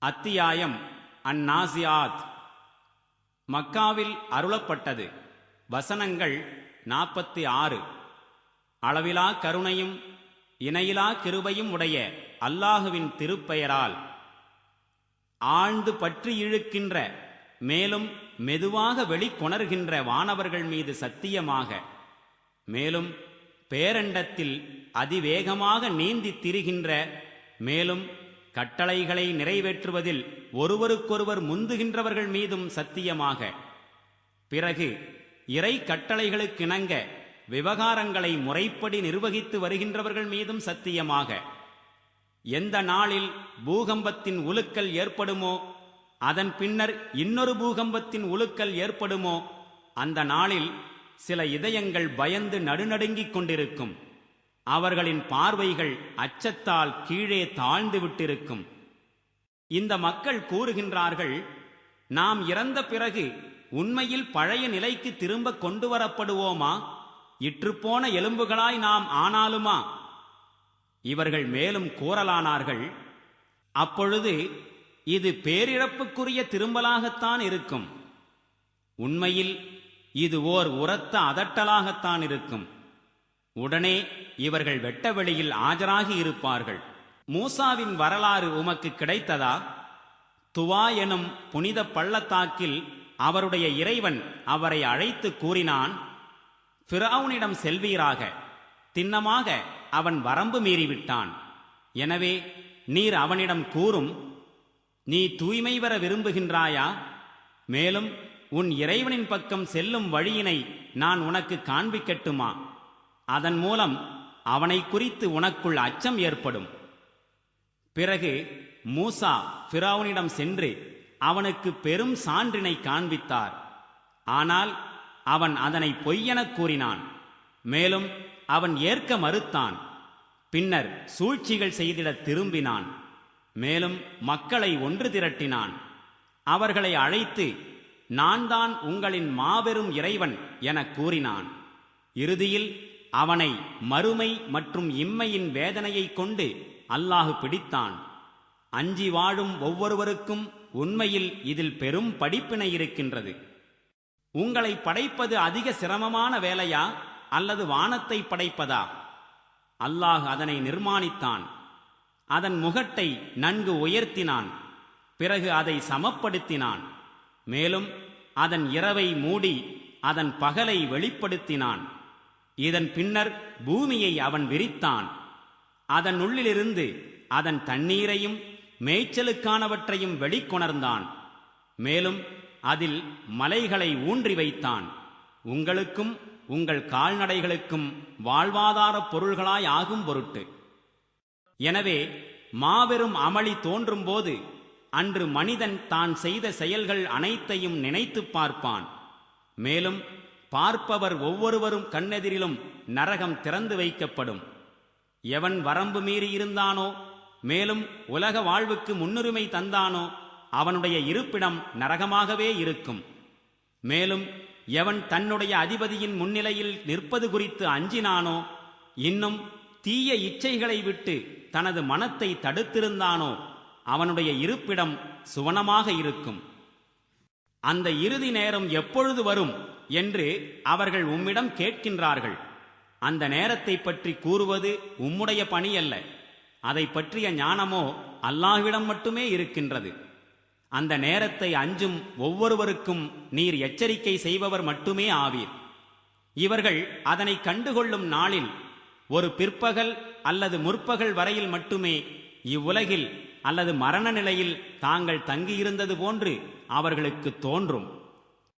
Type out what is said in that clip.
அத்தியாயம் அந்நாசியாத். மக்காவில் அருளப்பட்டது. வசனங்கள் 46. அளவிலா கருணையும் இணையிலா கிருபையும் உடைய அல்லாஹுவின் திருப்பெயரால். ஆழ்ந்து பற்றி இழுக்கின்ற மேலும் மெதுவாக வெளிக்கொணர்கின்ற வானவர்கள் மீது சத்தியமாக, மேலும் பேரண்டத்தில் அதிவேகமாக நீந்தி திரிகின்ற, மேலும் கட்டளைகளை நிறைவேற்றுவதில் ஒருவருக்கொருவர் முந்துகின்றவர்கள் மீதும் சத்தியமாக, பிறகு இறை கட்டளைகளுக்கிணங்க விவகாரங்களை முறைப்படி நிர்வகித்து வருகின்றவர்கள் மீதும் சத்தியமாக, எந்த நாளில் பூகம்பத்தின் உலுக்கல் ஏற்படுமோ அதன் பின்னர் இன்னொரு பூகம்பத்தின் உலுக்கல் ஏற்படுமோ அந்த நாளில் சில இதயங்கள் பயந்து நடுநடுங்கிக் கொண்டிருக்கும். அவர்களின் பார்வைகள் அச்சத்தால் கீழே தாழ்ந்து விட்டிருக்கும். இந்த மக்கள் கூறுகின்றார்கள், நாம் இறந்த பிறகு உண்மையில் பழைய நிலைக்கு திரும்ப கொண்டு வரப்படுவோமா? இற்றுப்போன எலும்புகளாய் நாம் ஆனாலுமா? இவர்கள் மேலும் கூறலானார்கள், அப்பொழுது இது பேரிழப்புக்குரிய திரும்பலாகத்தான் இருக்கும். உண்மையில் இது ஓர் உரத்த அதட்டலாகத்தான் இருக்கும். உடனே இவர்கள் வெட்டவெளியில் ஆஜராகி இருப்பார்கள். மூசாவின் வரலாறு உமக்கு கிடைத்ததா? துவா எனும் புனித பள்ளத்தாக்கில் அவருடைய இறைவன் அவரை அழைத்து கூறினான், ஃபிரௌனிடம் செல்வீராக. திண்ணமாக அவன் வரம்பு மீறிவிட்டான். எனவே நீர் அவனிடம் கூறும், நீ தூய்மை பெற விரும்புகின்றாயா? மேலும் உன் இறைவனின் பக்கம் செல்லும் வழியினை நான் உனக்கு காண்பிக்கட்டுமா? அதன் மூலம் அவனை குறித்து உனக்குள் அச்சம் ஏற்படும். பிறகு மூசா ஃபிரௌனிடம் சென்று அவனுக்கு பெரும் சான்றினை காண்பித்தார். ஆனால் அவன் அதனை பொய்யெனக் கூறினான். மேலும் அவன் ஏற்க மறுத்தான். பின்னர் சூழ்ச்சிகள் செய்திட திரும்பினான். மேலும் மக்களை ஒன்று திரட்டினான். அவர்களை அழைத்து, நான் தான் உங்களின் மாபெரும் இறைவன் எனக் கூறினான். இறுதியில் அவனை மறுமை மற்றும் இம்மையின் வேதனையை கொண்டு அல்லாஹு பிடித்தான். அஞ்சி வாழும் ஒவ்வொருவருக்கும் உண்மையில் இதில் பெரும் படிப்பினை இருக்கின்றது. உங்களை படைப்பது அதிக சிரமமான வேலையா அல்லது வானத்தை படைப்பதா? அல்லாஹ் அதனை நிர்மாணித்தான். அதன் முகட்டை நன்கு உயர்த்தினான். பிறகு அதை சமப்படுத்தினான். மேலும் அதன் இரவை மூடி அதன் பகலை வெளிப்படுத்தினான். இதன் பின்னர் பூமியை அவன் விரித்தான். அதன் உள்ளிலிருந்து அதன் தண்ணீரையும் மேய்ச்சலுக்கானவற்றையும் வெளிக்கொணர்ந்தான். மேலும் அதில் மலைகளை ஊன்றி வைத்தான். உங்களுக்கும் உங்கள் கால்நடைகளுக்கும் வாழ்வாதார பொருள்களாய் ஆகும் பொருட்டு. எனவே மாபெரும் அமளி தோன்றும் போது அன்று மனிதன் தான் செய்த செயல்கள் அனைத்தையும் நினைத்துப் பார்ப்பான். மேலும் பார்ப்பவர் ஒவ்வொருவரும் கண்ணெதிரிலும் நரகம் திறந்து வைக்கப்படும். எவன் வரம்பு மீறி இருந்தானோ, மேலும் உலக வாழ்வுக்கு முன்னுரிமை தந்தானோ, அவனுடைய இருப்பிடம் நரகமாகவே இருக்கும். மேலும் எவன் தன்னுடைய அதிபதியின் முன்னிலையில் நிற்பது குறித்து அஞ்சினானோ, இன்னும் தீய இச்சைகளை விட்டு தனது மனத்தை தடுத்திருந்தானோ, அவனுடைய இருப்பிடம் சுவனமாக இருக்கும். அந்த இறுதி நேரம் எப்பொழுது வரும் என்று அவர்கள் உம்மிடம் கேட்கின்றார்கள். அந்த நேரத்தை பற்றி கூறுவது உம்முடைய பணியல்ல. அதை பற்றிய ஞானமோ அல்லாஹ்விடம் மட்டுமே இருக்கின்றது. அந்த நேரத்தை அஞ்சும் ஒவ்வொருவருக்கும் நீர் எச்சரிக்கை செய்பவர் மட்டுமே ஆவீர். இவர்கள் அதனை கண்டுகொள்ளும் நாளில் ஒரு பிற்பகல் அல்லது முற்பகல் வரையில் மட்டுமே இவ்வுலகில் அல்லது மரண நிலையில் தாங்கள் தங்கியிருந்தது போன்று அவர்களுக்கு தோன்றும்.